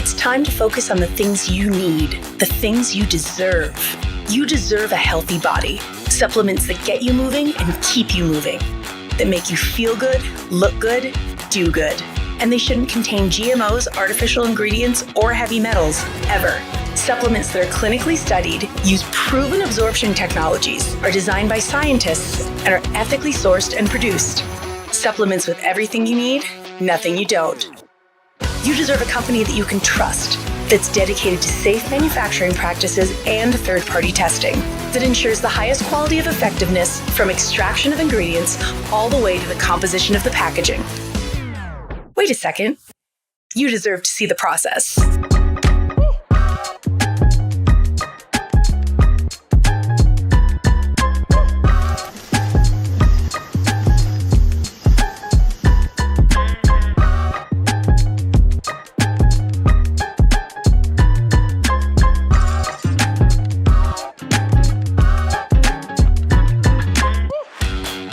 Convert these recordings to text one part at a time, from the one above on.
It's time to focus on the things you need, the things you deserve. You deserve a healthy body, supplements that get you moving and keep you moving, that make you feel good, look good, do good. And they shouldn't contain GMOs, artificial ingredients, or heavy metals, ever. Supplements that are clinically studied, use proven absorption technologies, are designed by scientists, and are ethically sourced and produced. Supplements with everything you need, nothing you don't. You deserve a company that you can trust, that's dedicated to safe manufacturing practices and third-party testing, that ensures the highest quality of effectiveness from extraction of ingredients all the way to the composition of the packaging. Wait a second. You deserve to see the process.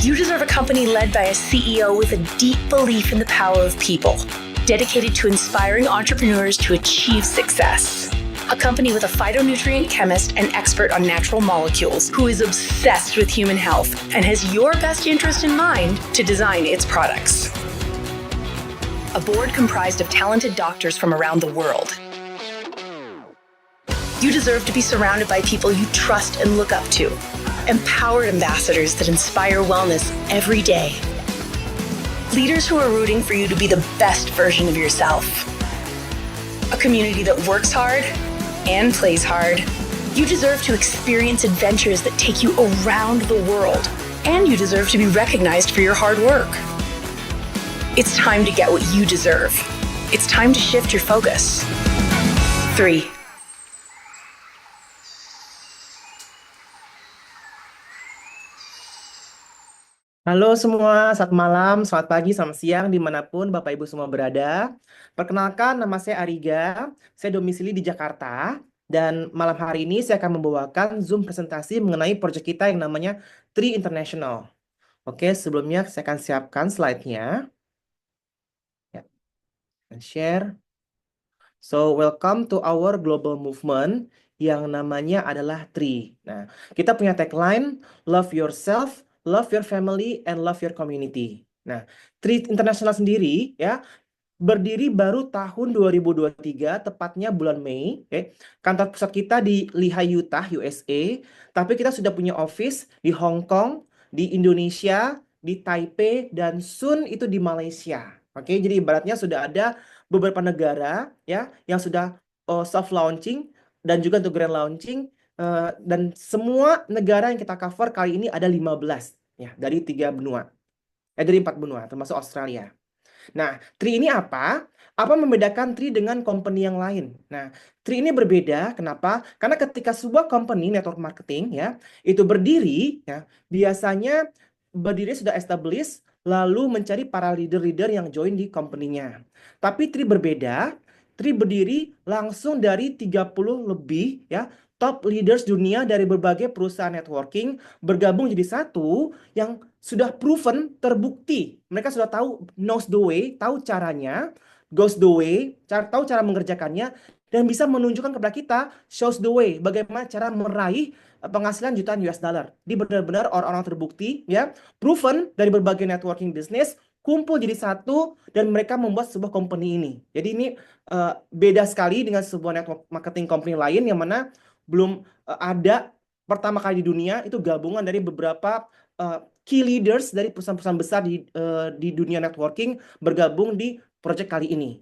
You deserve a company led by a CEO with a deep belief in the power of people, dedicated to inspiring entrepreneurs to achieve success. A company with a phytonutrient chemist and expert on natural molecules who is obsessed with human health and has your best interest in mind to design its products. A board comprised of talented doctors from around the world. You deserve to be surrounded by people you trust and look up to. Empowered ambassadors that inspire wellness every day. Leaders who are rooting for you to be the best version of yourself. A community that works hard and plays hard. You deserve to experience adventures that take you around the world. And you deserve to be recognized for your hard work. It's time to get what you deserve. It's time to shift your focus. 3. Halo semua, selamat malam, selamat pagi, selamat siang, dimanapun Bapak Ibu semua berada. Perkenalkan, nama saya Ariga, saya domisili di Jakarta, dan malam hari ini saya akan membawakan Zoom presentasi mengenai proyek kita yang namanya Tri International. Oke, sebelumnya saya akan siapkan slide-nya. Ya, share. So, welcome to our global movement yang namanya adalah Tri. Nah, kita punya tagline, Love Yourself, Love Your Family, and Love Your Community. Nah, Tri International sendiri ya berdiri baru tahun 2023, tepatnya bulan Mei. Okay. Kantor pusat kita di Lehigh, Utah, USA. Tapi kita sudah punya office di Hong Kong, di Indonesia, di Taipei, dan soon itu di Malaysia. Oke, jadi ibaratnya sudah ada beberapa negara ya yang sudah soft launching dan juga untuk grand launching. Dan semua negara yang kita cover kali ini ada 15 ya dari 4 benua termasuk Australia. Nah, Tri ini apa? Apa membedakan Tri dengan company yang lain? Nah, Tri ini berbeda. Kenapa? Karena ketika sebuah company network marketing ya itu berdiri ya biasanya berdiri sudah established lalu mencari para leader-leader yang join di company-nya. Tapi Tri berbeda. Tri berdiri langsung dari 30 lebih ya top leaders dunia dari berbagai perusahaan networking bergabung jadi satu yang sudah proven, terbukti. Mereka sudah tahu knows the way, tahu caranya, goes the way, tahu cara mengerjakannya, dan bisa menunjukkan kepada kita, shows the way, bagaimana cara meraih penghasilan jutaan US dollar. Di benar-benar orang-orang terbukti, ya, proven dari berbagai networking business, kumpul jadi satu, dan mereka membuat sebuah company ini. Jadi ini beda sekali dengan sebuah network marketing company lain yang mana belum ada pertama kali di dunia itu gabungan dari beberapa key leaders dari perusahaan-perusahaan besar di dunia networking bergabung di proyek kali ini.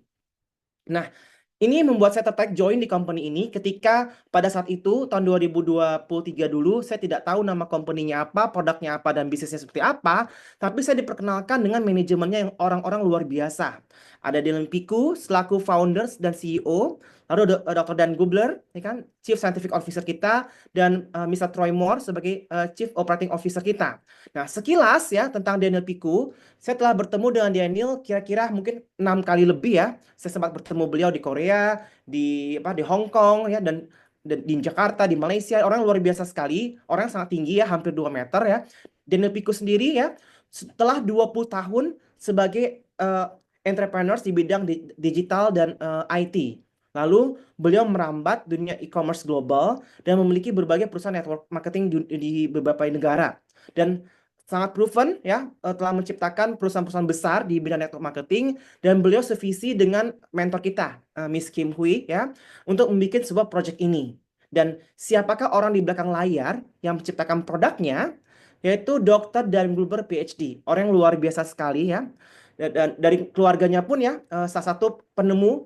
Nah, ini membuat saya tertarik join di company ini ketika pada saat itu tahun 2023 dulu saya tidak tahu nama company-nya apa, produknya apa, dan bisnisnya seperti apa, tapi saya diperkenalkan dengan manajemennya yang orang-orang luar biasa. Ada Dylan Piku selaku founders dan CEO, lalu Dr. Dan Gubler, ya kan, Chief Scientific Officer kita, dan Mr. Troy Moore sebagai Chief Operating Officer kita. Nah, sekilas ya tentang Daniel Piku, saya telah bertemu dengan Daniel kira-kira mungkin 6 kali lebih ya. Saya sempat bertemu beliau di Korea, di Hong Kong ya, dan di Jakarta, di Malaysia. Orang luar biasa sekali, orang sangat tinggi ya, hampir 2 meter ya. Daniel Piku sendiri ya, setelah 20 tahun sebagai entrepreneurs di bidang digital dan IT. Lalu beliau merambat dunia e-commerce global dan memiliki berbagai perusahaan network marketing di beberapa negara. Dan sangat proven ya, telah menciptakan perusahaan-perusahaan besar di bidang network marketing, dan beliau sevisi dengan mentor kita, Miss Kim Hui ya, untuk membuat sebuah project ini. Dan siapakah orang di belakang layar yang menciptakan produknya? Yaitu Dr. Dan Gruber PhD, orang yang luar biasa sekali ya. Dan dari keluarganya pun ya, salah satu penemu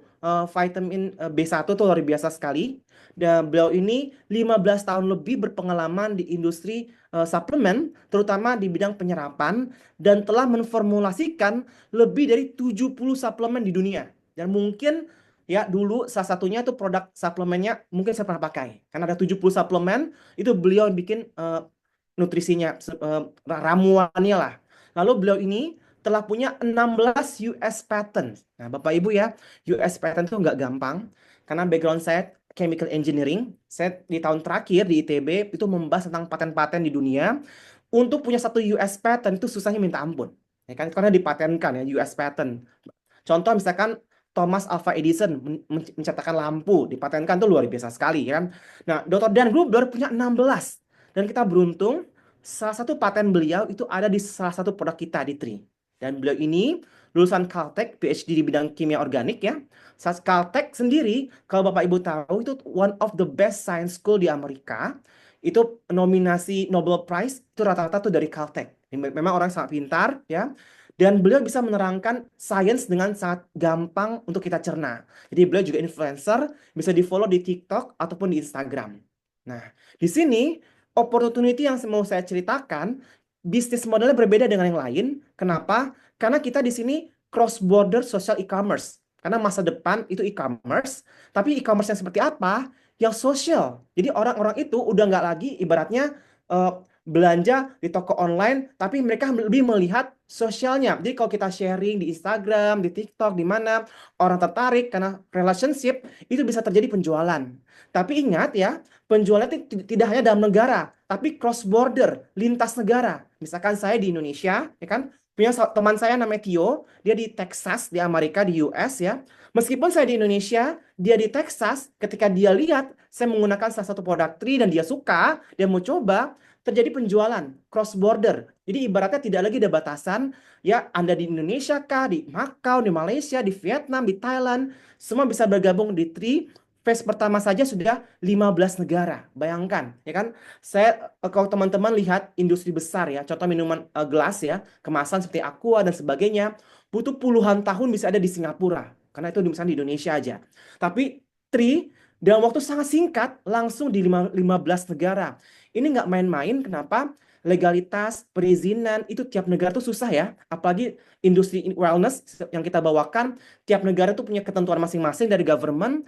vitamin B1 tuh luar biasa sekali. Dan beliau ini 15 tahun lebih berpengalaman di industri suplemen, terutama di bidang penyerapan, dan telah menformulasikan lebih dari 70 suplemen di dunia. Dan mungkin ya dulu salah satunya tuh produk suplemennya mungkin saya pernah pakai. Karena ada 70 suplemen, itu beliau yang bikin nutrisinya, ramuannya lah. Lalu beliau ini telah punya 16 US patent. Nah, Bapak Ibu ya, US patent itu nggak gampang. Karena background saya chemical engineering, saya di tahun terakhir di ITB itu membahas tentang paten-paten di dunia. Untuk punya satu US patent itu susahnya minta ampun. Ya kan, karena dipatenkan ya US patent. Contoh misalkan Thomas Alva Edison menciptakan lampu, dipatenkan tuh luar biasa sekali ya kan. Nah, Dr. Dan Gruber punya 16. Dan kita beruntung salah satu paten beliau itu ada di salah satu produk kita di TRI. Dan beliau ini lulusan Caltech, PhD di bidang kimia organik ya. Caltech sendiri, kalau Bapak Ibu tahu, itu one of the best science school di Amerika. Itu nominasi Nobel Prize itu rata-rata tuh dari Caltech. Memang orang sangat pintar ya. Dan beliau bisa menerangkan sains dengan sangat gampang untuk kita cerna. Jadi beliau juga influencer, bisa di-follow di TikTok ataupun di Instagram. Nah, di sini opportunity yang mau saya ceritakan, bisnis modelnya berbeda dengan yang lain. Kenapa? Karena kita di sini cross border social e-commerce. Karena masa depan itu e-commerce, tapi e-commerce yang seperti apa? Yang social. Jadi orang-orang itu udah nggak lagi ibaratnya belanja di toko online, tapi mereka lebih melihat sosialnya. Jadi kalau kita sharing di Instagram, di TikTok, di mana orang tertarik karena relationship, itu bisa terjadi penjualan. Tapi ingat ya, penjualan itu tidak hanya dalam negara, tapi cross border, lintas negara. Misalkan saya di Indonesia, ya kan, punya teman saya namanya Tio, dia di Texas, di Amerika, di US ya. Meskipun saya di Indonesia, dia di Texas, ketika dia lihat saya menggunakan salah satu produk Tri dan dia suka, dia mau coba, terjadi penjualan cross border. Jadi ibaratnya tidak lagi ada batasan, ya Anda di Indonesia kah, di Macau, di Malaysia, di Vietnam, di Thailand, semua bisa bergabung di Tri. Phase pertama saja sudah 15 negara. Bayangkan, ya kan? Kalau teman-teman lihat industri besar ya, contoh minuman gelas ya, kemasan seperti Aqua dan sebagainya, butuh puluhan tahun bisa ada di Singapura. Karena itu misalnya di Indonesia aja. Tapi Tri dalam waktu sangat singkat langsung di 15 negara. Ini nggak main-main, kenapa? Legalitas, perizinan, itu tiap negara tuh susah ya. Apalagi industri wellness yang kita bawakan, tiap negara tuh punya ketentuan masing-masing dari government.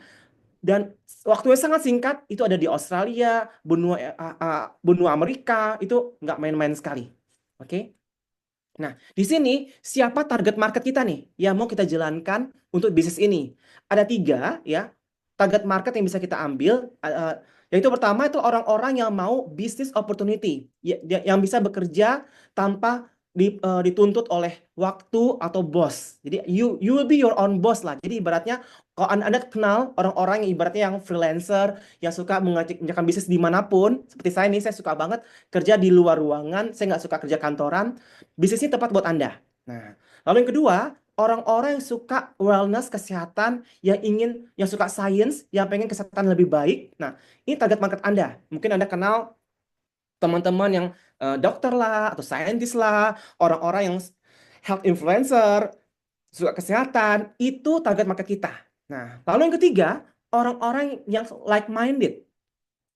Dan waktunya sangat singkat, itu ada di Australia, benua Amerika, itu nggak main-main sekali. Oke? Nah, di sini siapa target market kita nih yang mau kita jalankan untuk bisnis ini? Ada 3 ya, target market yang bisa kita ambil. Yaitu pertama itu orang-orang yang mau business opportunity, yang bisa bekerja tanpa dituntut oleh waktu atau bos. Jadi you will be your own boss lah. Jadi ibaratnya kalau Anda kenal orang-orang yang ibaratnya yang freelancer, yang suka mengerjakan bisnis dimanapun, seperti saya nih, saya suka banget kerja di luar ruangan, saya nggak suka kerja kantoran, bisnis ini tepat buat Anda. Nah, lalu yang kedua, orang-orang yang suka wellness, kesehatan, yang suka sains, yang pengen kesehatan lebih baik. Nah, ini target market Anda. Mungkin Anda kenal teman-teman yang dokter lah, atau saintis lah, orang-orang yang health influencer, suka kesehatan, itu target market kita. Nah, lalu yang ketiga, orang-orang yang like-minded,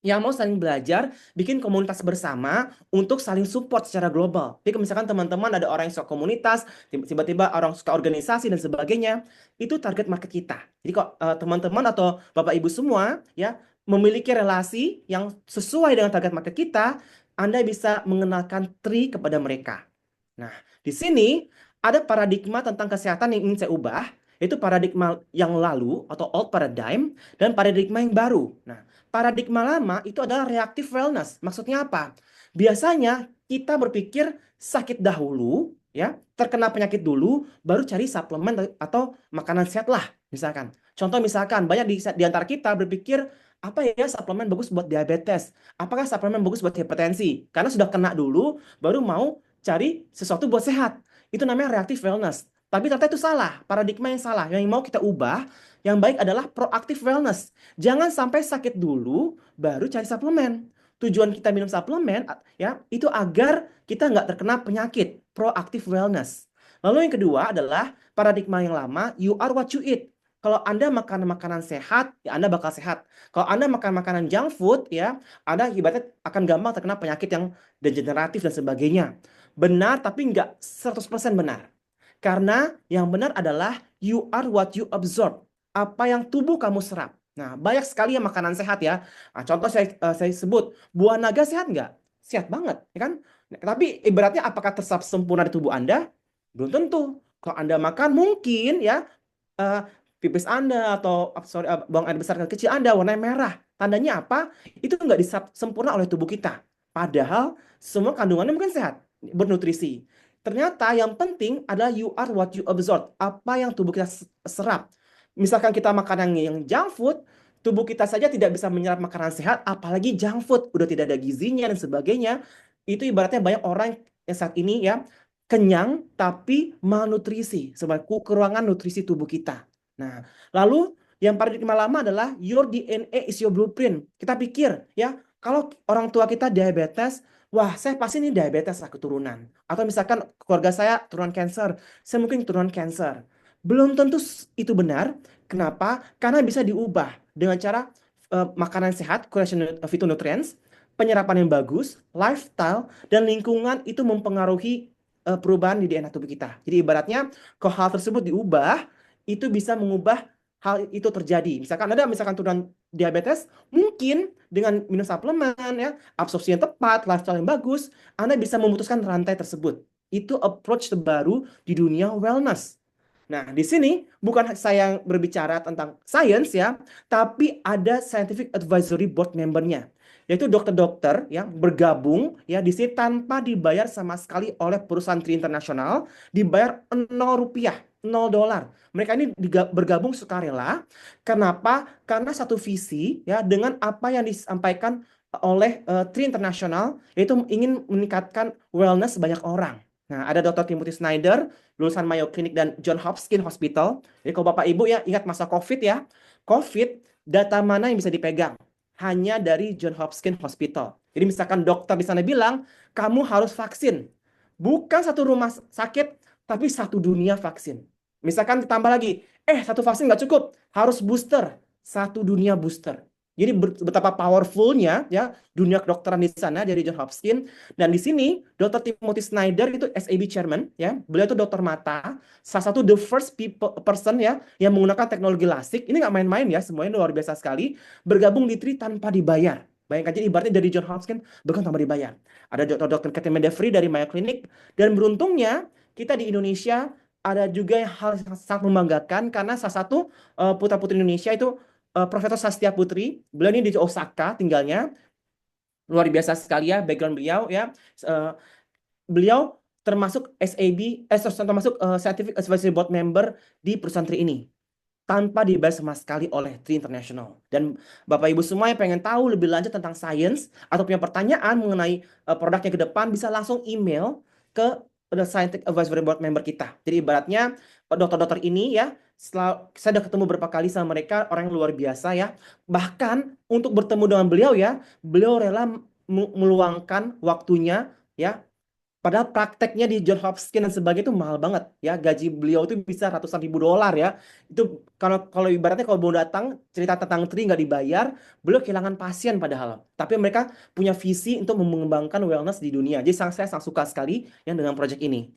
yang mau saling belajar, bikin komunitas bersama untuk saling support secara global. Jadi misalkan teman-teman ada orang yang suka komunitas, tiba-tiba orang suka organisasi dan sebagainya, itu target market kita. Jadi kok teman-teman atau Bapak Ibu semua ya memiliki relasi yang sesuai dengan target market kita, Anda bisa mengenalkan Tri kepada mereka. Nah, di sini ada paradigma tentang kesehatan yang ingin saya ubah, yaitu paradigma yang lalu atau old paradigm dan paradigma yang baru. Nah, paradigma lama itu adalah reactive wellness. Maksudnya apa? Biasanya kita berpikir sakit dahulu, ya, terkena penyakit dulu, baru cari suplemen atau makanan sehat lah, misalkan. Contoh misalkan banyak di antara kita berpikir apa ya suplemen bagus buat diabetes? Apakah suplemen bagus buat hipertensi? Karena sudah kena dulu, baru mau cari sesuatu buat sehat. Itu namanya reactive wellness. Tapi ternyata itu salah, paradigma yang salah. Yang mau kita ubah, yang baik adalah proactive wellness. Jangan sampai sakit dulu, baru cari suplemen. Tujuan kita minum suplemen, ya, itu agar kita nggak terkena penyakit, proactive wellness. Lalu yang kedua adalah paradigma yang lama, you are what you eat. Kalau Anda makan makanan sehat, ya Anda bakal sehat. Kalau Anda makan makanan junk food, ya Anda ibaratnya akan gampang terkena penyakit yang degeneratif dan sebagainya. Benar, tapi nggak 100% benar. Karena yang benar adalah you are what you absorb. Apa yang tubuh kamu serap. Nah, banyak sekali yang makanan sehat ya. Nah, contoh saya sebut, buah naga sehat nggak? Sehat banget, ya kan? Nah, tapi ibaratnya apakah terserap sempurna di tubuh Anda? Belum tentu. Kalau Anda makan mungkin ya eh, pipis Anda atau buang air besar dan kecil Anda warnanya merah. Tandanya apa? Itu nggak diserap sempurna oleh tubuh kita. Padahal semua kandungannya mungkin sehat, bernutrisi. Ternyata yang penting adalah you are what you absorb. Apa yang tubuh kita serap. Misalkan kita makan yang junk food, tubuh kita saja tidak bisa menyerap makanan sehat, apalagi junk food. Udah tidak ada gizinya dan sebagainya. Itu ibaratnya banyak orang yang saat ini ya kenyang tapi malnutrisi, sebab kekurangan nutrisi tubuh kita. Nah, lalu yang paradigma lama adalah your DNA is your blueprint. Kita pikir ya, kalau orang tua kita diabetes, wah saya pasti ini diabetes lah keturunan. Atau misalkan keluarga saya turunan cancer, saya mungkin turunan cancer. Belum tentu itu benar. Kenapa? Karena bisa diubah dengan cara makanan sehat, correction phytonutrients, penyerapan yang bagus, lifestyle, dan lingkungan itu mempengaruhi perubahan di DNA tubuh kita. Jadi ibaratnya kalau hal tersebut diubah, itu bisa mengubah hal itu terjadi. Misalkan ada turunan diabetes, mungkin dengan minum suplemen ya, absorpsi yang tepat, lifestyle yang bagus, Anda bisa memutuskan rantai tersebut. Itu approach terbaru di dunia wellness. Nah, di sini bukan saya yang berbicara tentang science ya, tapi ada scientific advisory board membernya, yaitu dokter-dokter yang bergabung ya di sini tanpa dibayar sama sekali oleh perusahaan tri internasional, dibayar 0 rupiah, $0. Mereka ini bergabung sukarela. Kenapa? Karena satu visi ya dengan apa yang disampaikan oleh tri internasional, yaitu ingin meningkatkan wellness banyak orang. Nah, ada Dr. Timothy Snyder, lulusan Mayo Clinic dan John Hopkins Hospital. Jadi kalau Bapak Ibu ya ingat masa COVID ya. COVID, data mana yang bisa dipegang? Hanya dari John Hopkins Hospital. Jadi misalkan dokter di sana bilang, kamu harus vaksin. Bukan satu rumah sakit, tapi satu dunia vaksin. Misalkan ditambah lagi, satu vaksin nggak cukup, harus booster. Satu dunia booster. Jadi betapa powerfulnya ya dunia kedokteran di sana dari John Hopkins. Dan di sini Dr. Timothy Snyder itu SAB chairman ya. Beliau itu dokter mata, salah satu the first person ya yang menggunakan teknologi LASIK. Ini nggak main-main ya, semuanya luar biasa sekali. Bergabung di TRI tanpa dibayar. Bayangkan jadi ibaratnya dari John Hopkins bukan tanpa dibayar. Ada Dr. Catherine Medefri dari Mayo Clinic. Dan beruntungnya kita di Indonesia ada juga hal yang sangat membanggakan karena salah satu putra-putri Indonesia itu Profesor Sastia Putri, beliau ini di Osaka tinggalnya, luar biasa sekali ya background beliau ya. Beliau termasuk SAB, termasuk Scientific Advisory Board member di perusahaan TRI ini tanpa dibayar sama sekali oleh TRI International. Dan Bapak Ibu semua yang pengen tahu lebih lanjut tentang sains atau punya pertanyaan mengenai produknya ke depan bisa langsung email ke Scientific Advisory Board member kita. Jadi ibaratnya dokter-dokter ini ya, saya sudah ketemu beberapa kali sama mereka, orang yang luar biasa ya. Bahkan untuk bertemu dengan beliau ya, beliau rela meluangkan waktunya ya. Padahal prakteknya di John Hopkins dan sebagainya itu mahal banget ya. Gaji beliau itu bisa ratusan ribu dolar ya. Itu kalau ibaratnya kalau mau datang cerita tentang TRI nggak dibayar, beliau kehilangan pasien padahal. Tapi mereka punya visi untuk mengembangkan wellness di dunia. Jadi saya sangat suka sekali yang dengan proyek ini.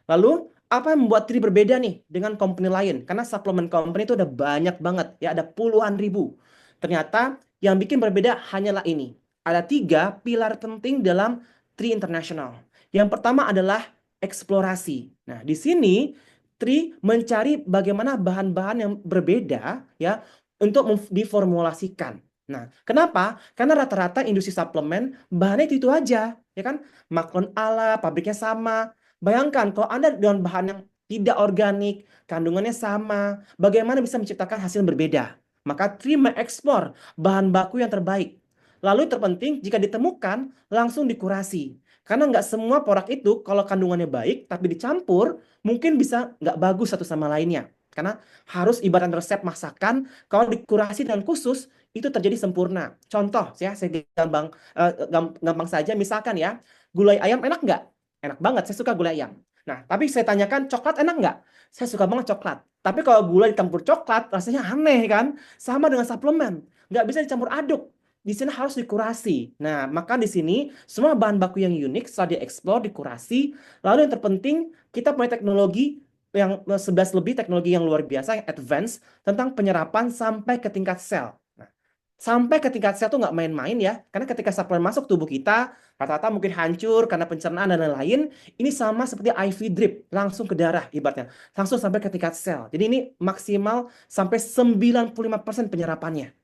Lalu apa yang membuat TRI berbeda nih dengan company lain? Karena suplemen company itu ada banyak banget ya, ada puluhan ribu. Ternyata yang bikin berbeda hanyalah ini. Ada 3 pilar penting dalam TRI International. Yang pertama adalah eksplorasi. Nah, di sini TRI mencari bagaimana bahan-bahan yang berbeda ya untuk diformulasikan. Nah, kenapa? Karena rata-rata industri suplemen bahannya itu aja, ya kan? Maklon ala, pabriknya sama. Bayangkan kalau Anda dengan bahan yang tidak organik, kandungannya sama, bagaimana bisa menciptakan hasil yang berbeda? Maka terima ekspor bahan baku yang terbaik. Lalu yang terpenting, jika ditemukan, langsung dikurasi. Karena nggak semua produk itu, kalau kandungannya baik, tapi dicampur, mungkin bisa nggak bagus satu sama lainnya. Karena harus ibarat resep masakan, kalau dikurasi dengan khusus, itu terjadi sempurna. Contoh ya, saya gampang saja. Misalkan ya, gulai ayam enak nggak? Enak banget, saya suka gulai ayam. Nah, tapi saya tanyakan coklat enak nggak? Saya suka banget coklat. Tapi kalau gula dicampur coklat, rasanya aneh kan? Sama dengan suplemen, nggak bisa dicampur aduk. Di sini harus dikurasi. Nah, maka di sini semua bahan baku yang unik setelah dieksplor, dikurasi. Lalu yang terpenting, kita punya teknologi yang 11 lebih teknologi yang luar biasa, yang advance, tentang penyerapan sampai ke tingkat sel. Nah, sampai ke tingkat sel tuh nggak main-main ya. Karena ketika suplemen masuk tubuh kita, rata-rata mungkin hancur karena pencernaan dan lain-lain. Ini sama seperti IV drip, langsung ke darah ibaratnya. Langsung sampai ke tingkat sel. Jadi ini maksimal sampai 95% penyerapannya.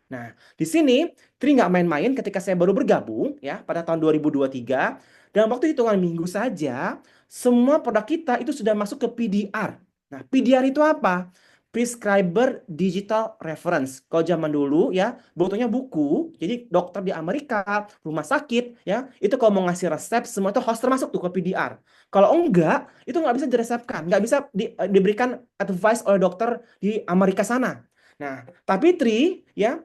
Nah, di sini Tri nggak main-main ketika saya baru bergabung ya pada tahun 2023. Dalam waktu hitungan minggu saja, semua produk kita itu sudah masuk ke PDR. Nah, PDR itu apa? Prescriber Digital Reference. Kalau zaman dulu ya, butuhnya buku. Jadi dokter di Amerika, rumah sakit ya, itu kalau mau ngasih resep semua itu harus termasuk tuh ke PDR. Kalau enggak, itu nggak bisa diresepkan, nggak bisa diberikan advice oleh dokter di Amerika sana. Nah, tapi Tri ya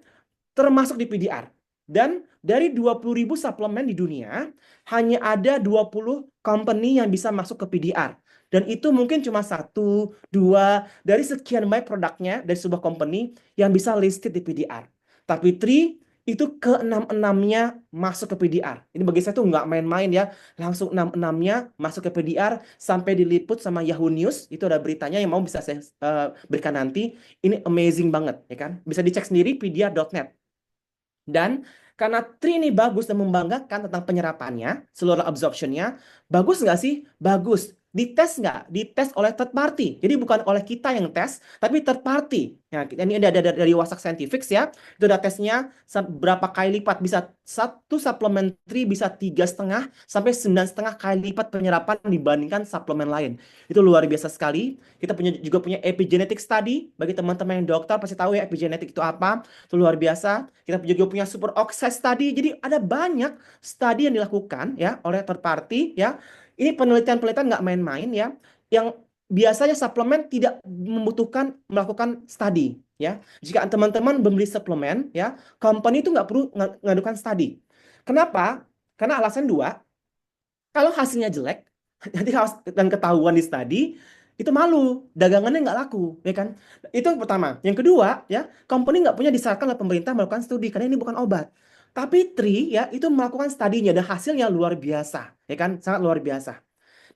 termasuk di PDR. Dan dari 20.000 suplemen di dunia, hanya ada 20 company yang bisa masuk ke PDR. Dan itu mungkin cuma satu, dua, dari sekian banyak produknya dari sebuah company yang bisa listed di PDR. Tapi Tri, itu ke-6-6-nya masuk ke PDR. Ini bagi saya tuh nggak main-main ya. Langsung 6-6-nya masuk ke PDR sampai diliput sama Yahoo News. Itu ada beritanya yang mau bisa saya berikan nanti. Ini amazing banget, ya kan? Bisa dicek sendiri pdr.net. Dan karena Tri ini bagus dan membanggakan tentang penyerapannya, seluruh absorptionnya, bagus nggak sih? Bagus. Dites nggak? Dites oleh third party. Jadi bukan oleh kita yang tes, tapi third party. Ya, ini ada dari Wasak Scientific ya. Itu ada tesnya berapa kali lipat. Bisa satu suplemen Tri bisa 3,5 sampai 9,5 kali lipat penyerapan dibandingkan suplemen lain. Itu luar biasa sekali. Kita juga punya epigenetic study. Bagi teman-teman yang dokter pasti tahu ya epigenetic itu apa. Itu luar biasa. Kita juga punya super oxide study. Jadi ada banyak studi yang dilakukan ya oleh third party ya. Ini penelitian-penelitian nggak main-main ya. Yang biasanya suplemen tidak membutuhkan melakukan studi ya. Jika teman-teman membeli suplemen ya, company itu nggak perlu ngadukan studi. Kenapa? Karena alasan dua. Kalau hasilnya jelek, nanti dan ketahuan di studi, itu malu, dagangannya nggak laku, ya kan? Itu yang pertama. Yang kedua, ya, company nggak punya disyaratkan oleh pemerintah melakukan studi karena ini bukan obat. Tapi Tri, ya, itu melakukan studinya dan hasilnya luar biasa, ya kan? Sangat luar biasa.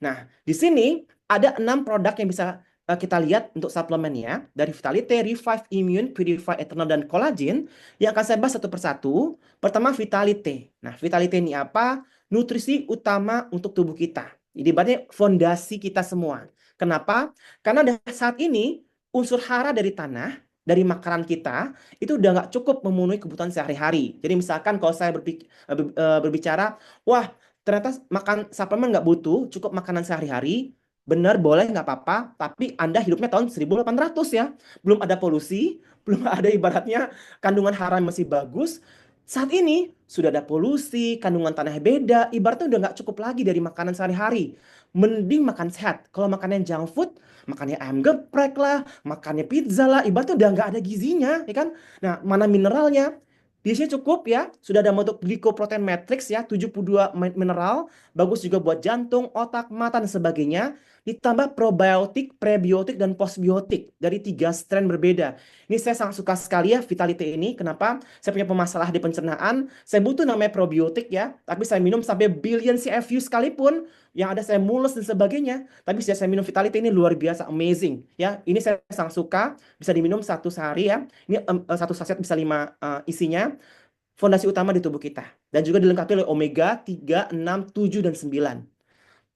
Nah, di sini ada 6 produk yang bisa kita lihat untuk suplemennya dari Vitality, Revive Immune, Purify Eternal, dan Collagen yang akan saya bahas satu persatu. Pertama, Vitality. Nah, Vitality ini apa? Nutrisi utama untuk tubuh kita. Jadi, ibaratnya fondasi kita semua. Kenapa? Karena saat ini unsur hara dari tanah, dari makanan kita, itu udah nggak cukup memenuhi kebutuhan sehari-hari. Jadi, misalkan kalau saya berbicara, wah, ternyata makan suplemen nggak butuh, cukup makanan sehari-hari. Benar, boleh, nggak apa-apa. Tapi Anda hidupnya tahun 1800 ya. Belum ada polusi, belum ada ibaratnya kandungan hara masih bagus. Saat ini sudah ada polusi, kandungan tanah beda. Ibaratnya udah nggak cukup lagi dari makanan sehari-hari. Mending makan sehat. Kalau makannya junk food, makannya ayam geprek lah, makannya pizza lah. Ibaratnya udah nggak ada gizinya, ya kan? Nah, mana mineralnya? Di sini cukup ya, sudah ada bentuk glycoprotein matrix ya, 72 mineral, bagus juga buat jantung, otak, mata, dan sebagainya. Ditambah probiotik, prebiotik, dan postbiotik dari 3 strain berbeda. Ini saya sangat suka sekali ya Vitality ini. Kenapa? Saya punya pemasalah di pencernaan, saya butuh namanya probiotik ya, tapi saya minum sampai billion CFU sekalipun, yang ada saya mules dan sebagainya. Tapi saya minum Vitality ini luar biasa, amazing ya. Ini saya sangat suka, bisa diminum satu sehari ya. Ini satu saset bisa 5 isinya. Fondasi utama di tubuh kita. Dan juga dilengkapi oleh omega 3, 6, 7, dan 9.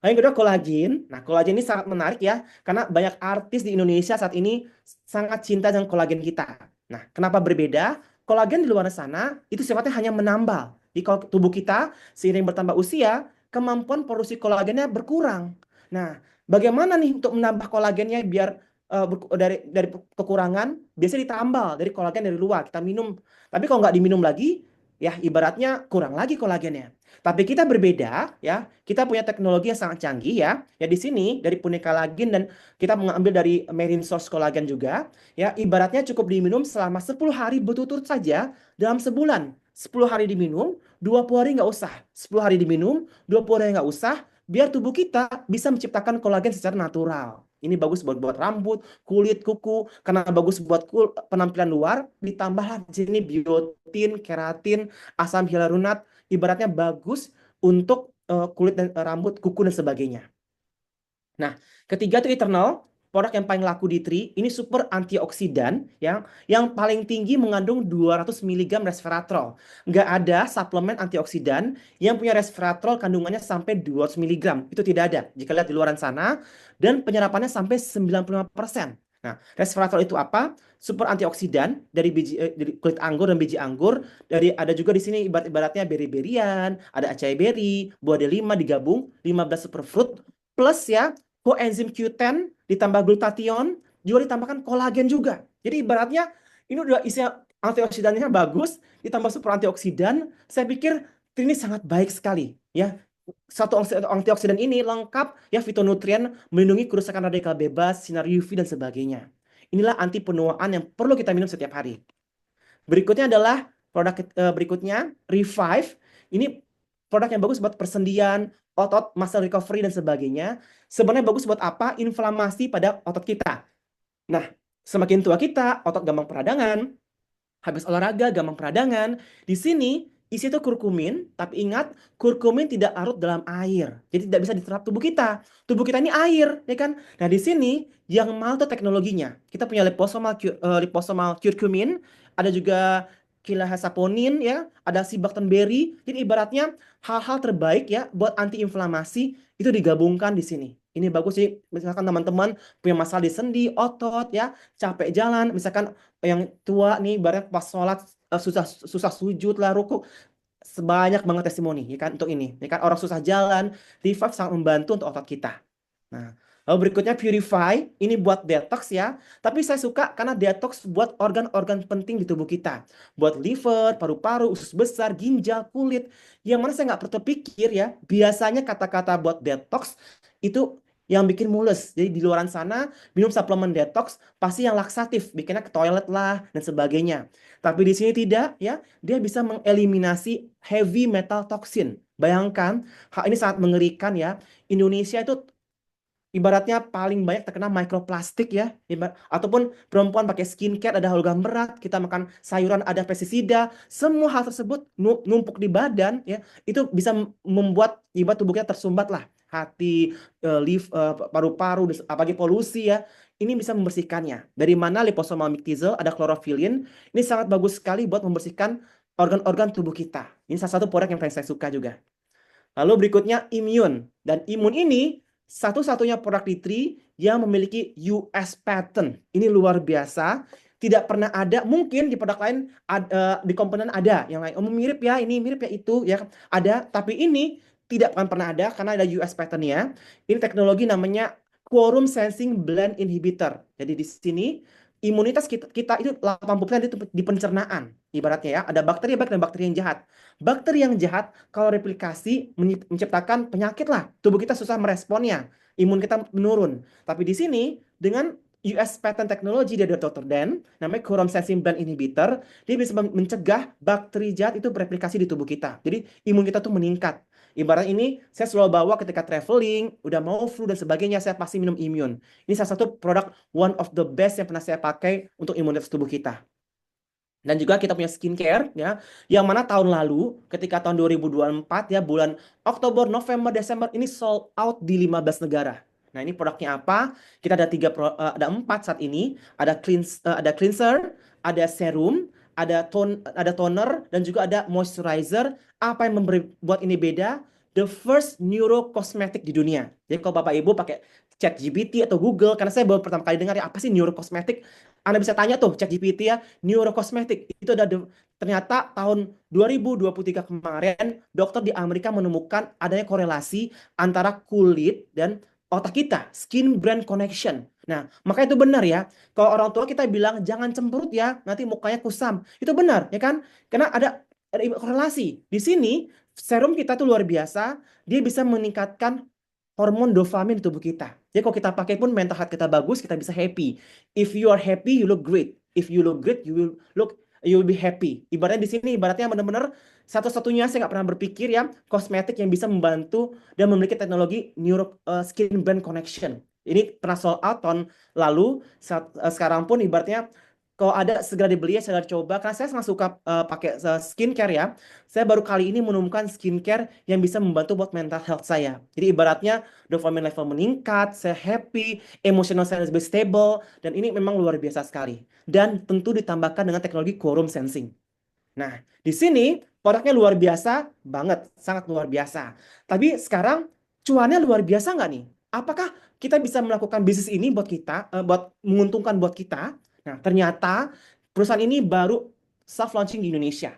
Nah, yang kedua kolagen. Nah, kolagen ini sangat menarik ya. Karena banyak artis di Indonesia saat ini sangat cinta dengan kolagen kita. Nah, kenapa berbeda? kolagen di luar sana itu sifatnya hanya menambal. Jadi kalau tubuh kita seiring bertambah usia, kemampuan produksi kolagennya berkurang. Nah, bagaimana nih untuk menambah kolagennya biar dari kekurangan? Biasanya ditambal dari kolagen dari luar, kita minum. Tapi kalau nggak diminum lagi, ya ibaratnya kurang lagi kolagennya. Tapi kita berbeda ya, kita punya teknologi yang sangat canggih ya. Ya di sini dari Punica Kolagen dan kita mengambil dari Marine Source Collagen juga. Ya, ibaratnya cukup diminum selama 10 hari berturut-turut saja dalam sebulan. 10 hari diminum, 20 hari nggak usah. 10 hari diminum, 20 hari nggak usah. Biar tubuh kita bisa menciptakan kolagen secara natural. Ini bagus buat rambut, kulit, kuku. Karena bagus buat penampilan luar, ditambahlah di sini biotin, keratin, asam hyaluronat. Ibaratnya bagus untuk kulit dan rambut, kuku dan sebagainya. Nah, ketiga itu Eternal, produk yang paling laku di Tri. Ini super antioksidan yang paling tinggi mengandung 200 mg resveratrol. Nggak ada suplemen antioksidan yang punya resveratrol kandungannya sampai 200 mg. Itu tidak ada jika lihat di luaran sana, dan penyerapannya sampai 95%. Nah, resveratrol itu apa? Super antioksidan dari kulit anggur dan biji anggur. Ada juga di sini ibaratnya beri-berian, ada acai berry, buah delima digabung 15 superfruit plus ya coenzim Q10 ditambah glutathione juga ditambahkan kolagen juga. Jadi ibaratnya ini udah isinya antioksidannya bagus ditambah super antioksidan. Saya pikir ini sangat baik sekali ya. Satu antioksidan ini lengkap ya, fitonutrien, melindungi kerusakan radikal bebas, sinar UV dan sebagainya. Inilah anti penuaan yang perlu kita minum setiap hari. Berikutnya adalah produk berikutnya Revive. Ini produk yang bagus buat persendian, otot, muscle recovery dan sebagainya. Sebenarnya bagus buat apa? Inflamasi pada otot kita. Nah, semakin tua kita, otot gampang peradangan, habis olahraga gampang peradangan. Di sini isi itu kurkumin, tapi ingat kurkumin tidak larut dalam air. Jadi tidak bisa diserap tubuh kita. Tubuh kita ini air, ya kan? Nah, di sini yang mahal tuh teknologinya. Kita punya liposomal curcumin, ada juga Kilahasaponin ya, ada Sibactenberry. Jadi ibaratnya hal-hal terbaik ya buat anti inflamasi itu digabungkan di sini. Ini bagus sih, misalkan teman-teman punya masalah di sendi, otot ya, capek jalan, misalkan yang tua nih ibaratnya pas sholat susah susah sujud lah, ruku, sebanyak banget testimoni ya kan untuk ini ya kan, orang susah jalan, Revive sangat membantu untuk otot kita. Nah, lalu berikutnya Purify, ini buat detox ya, tapi saya suka karena detox buat organ-organ penting di tubuh kita, buat liver, paru-paru, usus besar, ginjal, kulit, yang mana saya nggak pernah terpikir ya, biasanya kata-kata buat detox itu yang bikin mules. Jadi di luaran sana minum suplemen detox pasti yang laksatif, bikinnya ke toilet lah dan sebagainya. Tapi di sini tidak ya, dia bisa mengeliminasi heavy metal toxin. Bayangkan, hal ini sangat mengerikan ya. Indonesia itu ibaratnya paling banyak terkena mikroplastik ya, ataupun perempuan pakai skincare ada logam berat, kita makan sayuran ada pestisida, semua hal tersebut numpuk di badan ya, itu bisa membuat ibarat tubuh kita tersumbat lah, hati, paru-paru, apalagi polusi ya. Ini bisa membersihkannya. Dari mana liposomal mictizel, ada klorofilin. Ini sangat bagus sekali buat membersihkan organ-organ tubuh kita. Ini salah satu produk yang paling saya suka juga. Lalu berikutnya immune. Dan imun ini satu-satunya produk Ditri yang memiliki US patent. Ini luar biasa. Tidak pernah ada, mungkin di produk lain di komponen ada yang lain. Oh, mirip ya, ini mirip ya itu ya ada, tapi ini tidak akan pernah ada karena ada US patent-nya. Ini teknologi namanya Quorum Sensing Blend Inhibitor. Jadi di sini imunitas kita itu 80% di pencernaan. Ibaratnya ya, ada bakteri baik dan bakteri yang jahat. Bakteri yang jahat kalau replikasi menciptakan penyakit lah. Tubuh kita susah meresponnya. Imun kita menurun. Tapi di sini dengan US patent technology dari Dr. Dan, namanya Quorum Sensing Blend Inhibitor, dia bisa mencegah bakteri jahat itu bereplikasi di tubuh kita. Jadi imun kita tuh meningkat. Ibarat ini saya selalu bawa ketika traveling, udah mau flu dan sebagainya, saya pasti minum imun. Ini salah satu produk one of the best yang pernah saya pakai untuk imunitas tubuh kita. Dan juga kita punya skincare ya, yang mana tahun lalu ketika tahun 2024 ya, bulan Oktober, November, Desember ini sold out di 15 negara. Nah, ini produknya apa? Kita ada ada 4 saat ini. Ada cleanser, ada serum, ada toner dan juga ada moisturizer. Apa yang membuat ini beda? The first neuro cosmetic di dunia. Jadi kalau Bapak Ibu pakai ChatGPT atau Google, karena saya baru pertama kali dengar ya apa sih neurokosmetik. Anda bisa tanya tuh ChatGPT ya, neurokosmetik. Itu ternyata tahun 2023 kemarin, dokter di Amerika menemukan adanya korelasi antara kulit dan otak kita, skin brain connection. Nah, maka itu benar ya. Kalau orang tua kita bilang jangan cemberut ya, nanti mukanya kusam. Itu benar, ya kan? Karena ada korelasi. Di sini serum kita tuh luar biasa, dia bisa meningkatkan hormon dopamin di tubuh kita. Jadi kalau kita pakai pun mental health kita bagus, kita bisa happy. If you are happy, you look great. If you look great, you will be happy. Ibaratnya di sini, ibaratnya benar-benar satu-satunya saya nggak pernah berpikir ya kosmetik yang bisa membantu dan memiliki teknologi skin brain connection. Ini pernah sold out tahun lalu, sekarang pun ibaratnya kalau ada segera dibeli ya, segera coba. Karena saya sangat suka pakai skincare ya. Saya baru kali ini menemukan skincare yang bisa membantu buat mental health saya. Jadi ibaratnya dopamine level meningkat, saya happy, emotional saya lebih stable, dan ini memang luar biasa sekali. Dan tentu ditambahkan dengan teknologi quorum sensing. Nah, di sini produknya luar biasa banget, sangat luar biasa. Tapi sekarang cuannya luar biasa nggak nih? Apakah kita bisa melakukan bisnis ini buat kita, buat menguntungkan buat kita? Nah, ternyata perusahaan ini baru soft launching di Indonesia.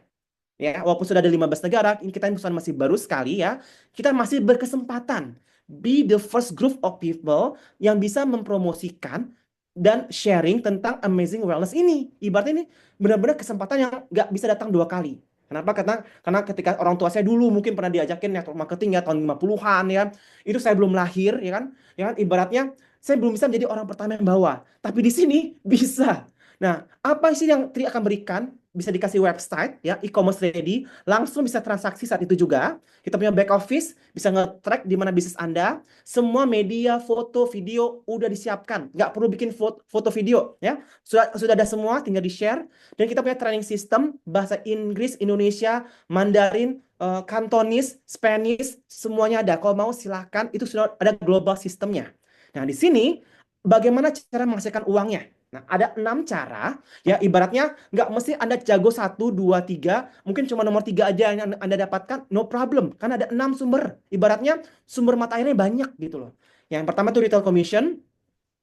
Ya, walaupun sudah ada 15 negara, ini kita perusahaan masih baru sekali ya. Kita masih berkesempatan be the first group of people yang bisa mempromosikan dan sharing tentang amazing wellness ini. Ibaratnya ini benar-benar kesempatan yang nggak bisa datang dua kali. Kenapa? Karena ketika orang tua saya dulu mungkin pernah diajakin network marketing ya tahun 50-an ya. Itu saya belum lahir ya kan. Ya kan ibaratnya saya belum bisa menjadi orang pertama yang bawa. Tapi di sini bisa. Nah, apa sih yang Tri akan berikan? Bisa dikasih website ya, e-commerce ready, langsung bisa transaksi saat itu juga. Kita punya back office, bisa nge-track di mana bisnis Anda. Semua media, foto, video udah disiapkan. Nggak perlu bikin foto video ya. Sudah ada semua, tinggal di-share. Dan kita punya training system bahasa Inggris, Indonesia, Mandarin, Kantonis, Spanish, semuanya ada. Kalau mau silahkan, itu sudah ada global sistemnya. Nah, di sini bagaimana cara menghasilkan uangnya? Nah, ada 6 cara. Ya, ibaratnya nggak mesti Anda jago 1, 2, 3. Mungkin cuma nomor 3 aja yang Anda dapatkan. No problem. Karena ada 6 sumber. Ibaratnya sumber mata airnya banyak gitu loh. Yang pertama itu retail commission.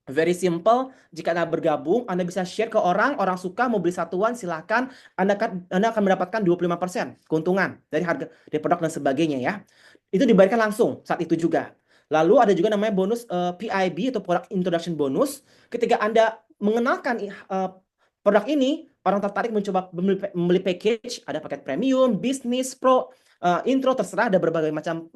Very simple. Jika Anda bergabung, Anda bisa share ke orang suka mau beli satuan, silakan. Anda akan mendapatkan 25% keuntungan dari harga dari produk dan sebagainya ya. Itu dibayarkan langsung saat itu juga. Lalu ada juga namanya bonus PIB atau product introduction bonus. Ketika Anda mengenalkan produk ini, orang tertarik mencoba membeli package, ada paket premium, bisnis, pro, intro, terserah ada berbagai macam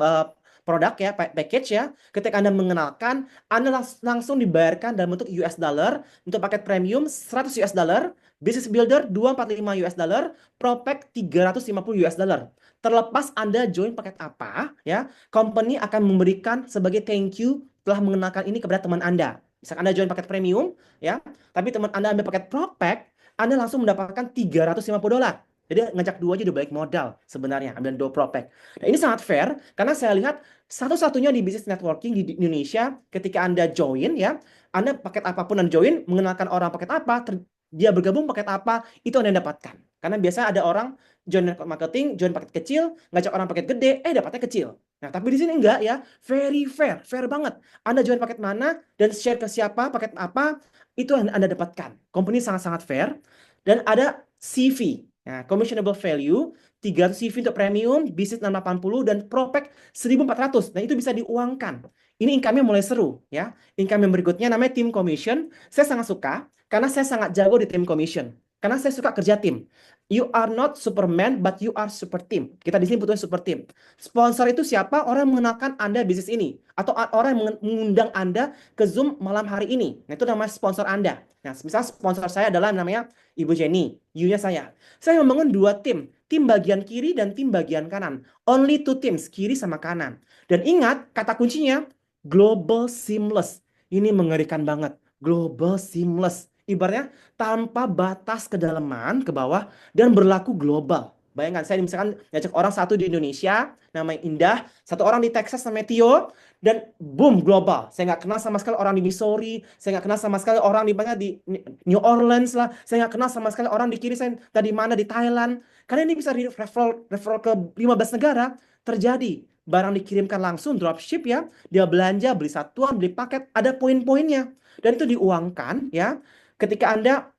produk ya, package ya. Ketika Anda mengenalkan, Anda langsung dibayarkan dalam bentuk US dollar. Untuk paket premium 100 US dollar, business builder 245 US dollar, pro pack 350 US dollar. Terlepas Anda join paket apa ya, company akan memberikan sebagai thank you telah mengenalkan ini kepada teman Anda. Misalkan Anda join paket premium ya, tapi teman Anda ambil paket pro pack, Anda langsung mendapatkan 350 dolar. Jadi ngajak dua aja udah balik modal sebenarnya ambil dua pro pack. Nah, ini sangat fair karena saya lihat satu-satunya di bisnis networking di Indonesia ketika Anda join ya, Anda paket apapun dan join, mengenalkan orang paket apa, dia bergabung paket apa, itu Anda dapatkan. Karena biasa ada orang join network marketing, join paket kecil, ngajak orang paket gede, dapatnya kecil. Nah, tapi di sini enggak ya, very fair, fair banget. Anda join paket mana dan share ke siapa, paket apa, itu yang Anda dapatkan. Company sangat-sangat fair. Dan ada CV. Nah, commissionable value 300 CV untuk premium, bisnis 680 dan prospek 1.400. Nah, itu bisa diuangkan. Ini income-nya mulai seru ya. Income yang berikutnya namanya team commission. Saya sangat suka karena saya sangat jago di team commission. Karena saya suka kerja tim. You are not Superman, but you are super team. Kita di sini butuhnya super team. Sponsor itu siapa? Orang yang mengenalkan Anda bisnis ini. Atau orang yang mengundang Anda ke Zoom malam hari ini. Nah, itu namanya sponsor Anda. Nah, misal sponsor saya adalah namanya Ibu Jenny. You-nya saya. Saya membangun 2 tim. Tim bagian kiri dan tim bagian kanan. Only 2 teams, kiri sama kanan. Dan ingat, kata kuncinya, global seamless. Ini mengerikan banget. Global seamless. Ibaratnya tanpa batas kedalaman ke bawah dan berlaku global. Bayangkan saya misalkan ngajak orang satu di Indonesia namanya Indah, satu orang di Texas namanya Tio, dan boom global. Saya nggak kenal sama sekali orang di Missouri, saya nggak kenal sama sekali orang di New Orleans lah, saya nggak kenal sama sekali orang di kiri saya tadi mana di Thailand. Karena ini bisa referral ke 15 negara terjadi. barang dikirimkan langsung dropship ya, dia belanja, beli satuan, beli paket, ada poin-poinnya. Dan itu diuangkan ya, ketika Anda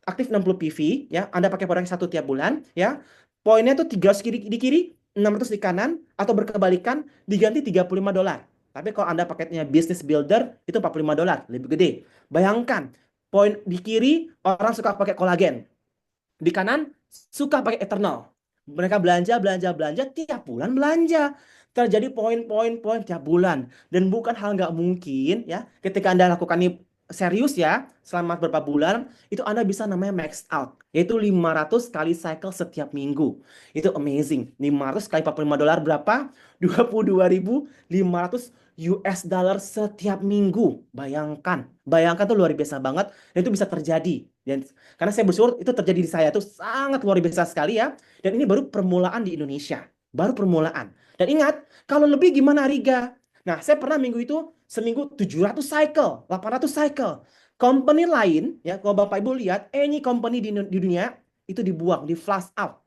aktif 60 PV ya, Anda pakai produk satu tiap bulan ya, poinnya tuh 300 di kiri, 600 di kanan, atau berkebalikan diganti $35. Tapi kalau Anda paketnya business builder itu $45, lebih gede. Bayangkan, poin di kiri orang suka pakai kolagen, di kanan suka pakai Eternal. Mereka belanja, belanja, belanja, tiap bulan belanja. Terjadi poin-poin tiap bulan. Dan bukan hal nggak mungkin ya, ketika Anda lakukan ini serius ya, selama beberapa bulan, itu Anda bisa namanya max out. Yaitu 500 kali cycle setiap minggu. Itu amazing. 500 kali $45 berapa? 22.500 US dollar setiap minggu. Bayangkan. Bayangkan tuh luar biasa banget. Dan itu bisa terjadi. Dan karena saya bersyukur itu terjadi di saya tuh sangat luar biasa sekali ya. Dan ini baru permulaan di Indonesia. Baru permulaan. Dan ingat, kalau lebih gimana Riga? Nah, saya pernah minggu itu seminggu 700 cycle, 800 cycle. Company lain, ya kalau Bapak Ibu lihat, any company di dunia itu dibuang, di flush out.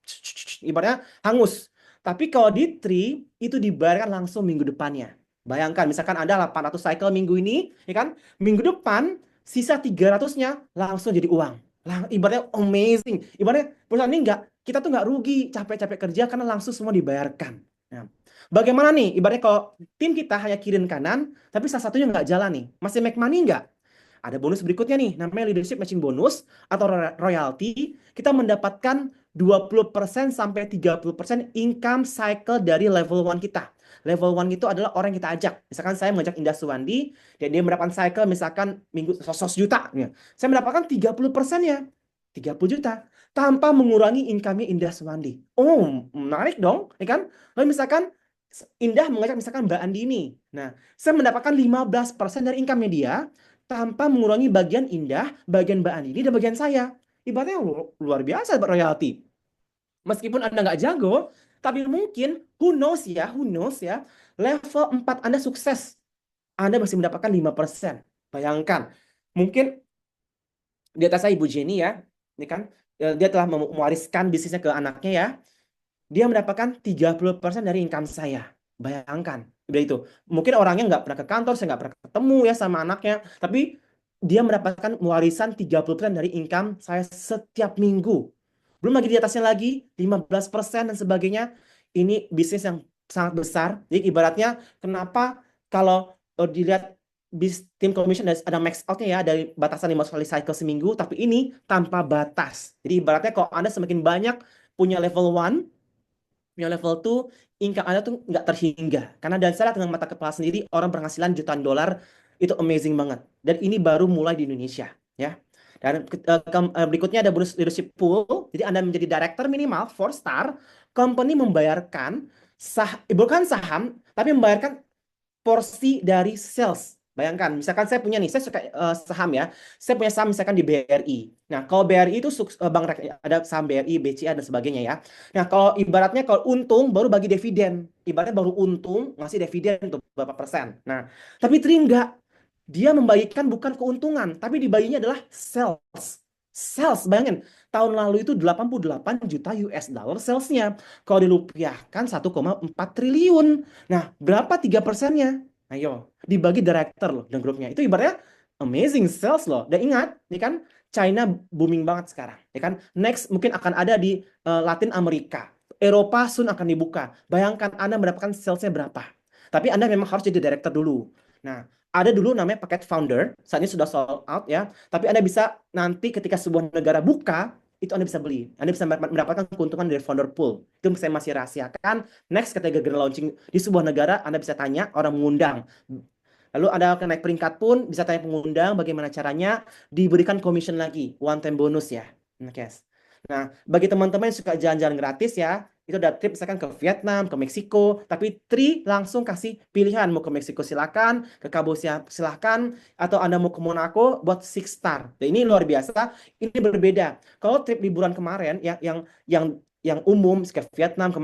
Ibaratnya hangus. Tapi kalau di Tree, itu dibayarkan langsung minggu depannya. Bayangkan, misalkan Anda 800 cycle minggu ini, ya kan? Minggu depan, sisa 300-nya langsung jadi uang. Ibaratnya amazing. Ibaratnya perusahaan ini kita tuh nggak rugi capek-capek kerja karena langsung semua dibayarkan. Nah, bagaimana nih? Ibaratnya kalau tim kita hanya kirim kanan, tapi salah satunya nggak jalan nih. Masih make money nggak? Ada bonus berikutnya nih, namanya leadership matching bonus atau royalty. Kita mendapatkan 20% sampai 30% income cycle dari level 1 kita. Level 1 itu adalah orang yang kita ajak. Misalkan saya mengajak Indah Suwandi, dan dia mendapatkan cycle misalkan minggu 100 juta. Saya mendapatkan 30%-nya. 30 juta. Tanpa mengurangi income-nya Indah Suwandi. Oh, menarik dong. Ya kan? Lalu misalkan Indah mengajak misalkan Mbak Andini. Nah, saya mendapatkan 15% dari income-nya dia tanpa mengurangi bagian Indah, bagian Mbak Andini, dan bagian saya. Ibaratnya luar biasa royalty. Meskipun Anda nggak jago, tapi mungkin who knows ya, level 4 Anda sukses. Anda masih mendapatkan 5%. Bayangkan, mungkin di atas saya Ibu Jenny ya, ini kan dia telah mewariskan bisnisnya ke anaknya ya. Dia mendapatkan 30% dari income saya. Bayangkan, udah itu. Mungkin orangnya nggak pernah ke kantor, saya nggak pernah ketemu ya sama anaknya, tapi dia mendapatkan warisan 30% dari income saya setiap minggu. Belum lagi di atasnya lagi 15% dan sebagainya. Ini bisnis yang sangat besar. Jadi ibaratnya kenapa kalau dilihat tim commission ada max outnya ya, dari batasan 5 kali cycle seminggu, tapi ini tanpa batas. Jadi ibaratnya kalau Anda semakin banyak punya level 1, punya level 2, income Anda tuh nggak terhingga. Karena dan saya lihat dengan mata kepala sendiri, orang penghasilan jutaan dolar itu amazing banget. Dan ini baru mulai di Indonesia ya. Dan berikutnya ada bonus leadership pool. Jadi Anda menjadi director minimal 4 star, company membayarkan bukan saham, tapi membayarkan porsi dari sales. Bayangkan, misalkan saya punya nih, saya suka saham ya. Saya punya saham misalkan di BRI. Nah, kalau BRI itu bank ada saham BRI, BCA dan sebagainya ya. Nah, kalau ibaratnya kalau untung baru bagi dividen. Ibaratnya baru untung ngasih dividen untuk berapa persen. Nah, tapi Tri enggak. Dia membagikan bukan keuntungan, tapi dibaginya adalah sales. Sales, bayangin. Tahun lalu itu 88 juta US dollar salesnya. Kalau dirupiahkan 1,4 triliun. Nah, berapa 3%-nya? Ayo, dibagi director loh dan grupnya. Itu ibaratnya amazing sales loh. Dan ingat, ini kan China booming banget sekarang. Ya kan? Next mungkin akan ada di Latin Amerika. Eropa soon akan dibuka. Bayangkan Anda mendapatkan salesnya berapa. Tapi Anda memang harus jadi director dulu. Nah, ada dulu namanya paket founder. Saat ini sudah sold out ya. Tapi Anda bisa nanti ketika sebuah negara buka, itu Anda bisa beli. Anda bisa mendapatkan keuntungan dari founder pool. Itu saya masih rahasiakan. Next, ketika gagal launching di sebuah negara, Anda bisa tanya orang mengundang. Lalu Anda naik peringkat pun, bisa tanya pengundang bagaimana caranya, diberikan commission lagi, one time bonus ya. Oke. Nah, bagi teman-teman yang suka jalan-jalan gratis ya, itu ada trip misalkan ke Vietnam, ke Meksiko, tapi Tri langsung kasih pilihan, mau ke Meksiko silakan, ke Cabo silakan, atau Anda mau ke Monaco buat 6 star. Dan ini luar biasa, ini berbeda. Kalau trip liburan kemarin yang umum ke Vietnam, ke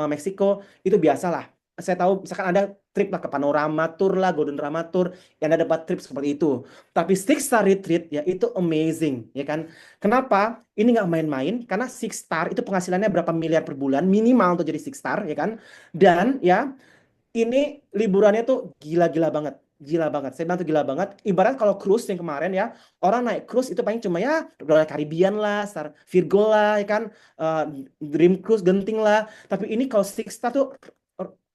Meksiko, itu biasalah. saya tahu misalkan ada trip lah ke Panorama Tour lah, Golden Rama Tour, yang ada dapat trip seperti itu. Tapi Six Star Retreat ya itu amazing, ya kan? Kenapa? Ini nggak main-main, karena Six Star itu penghasilannya berapa miliar per bulan minimal untuk jadi Six Star, ya kan? Dan ya ini liburannya tuh gila-gila banget. Gila banget. Saya bilang tuh gila banget. Ibarat kalau cruise yang kemarin ya, orang naik cruise itu paling cuma ya Royal Caribbean lah, Star Virgo lah, ya kan, Eh, Dream Cruise, Genting lah. Tapi ini kalau Six Star tuh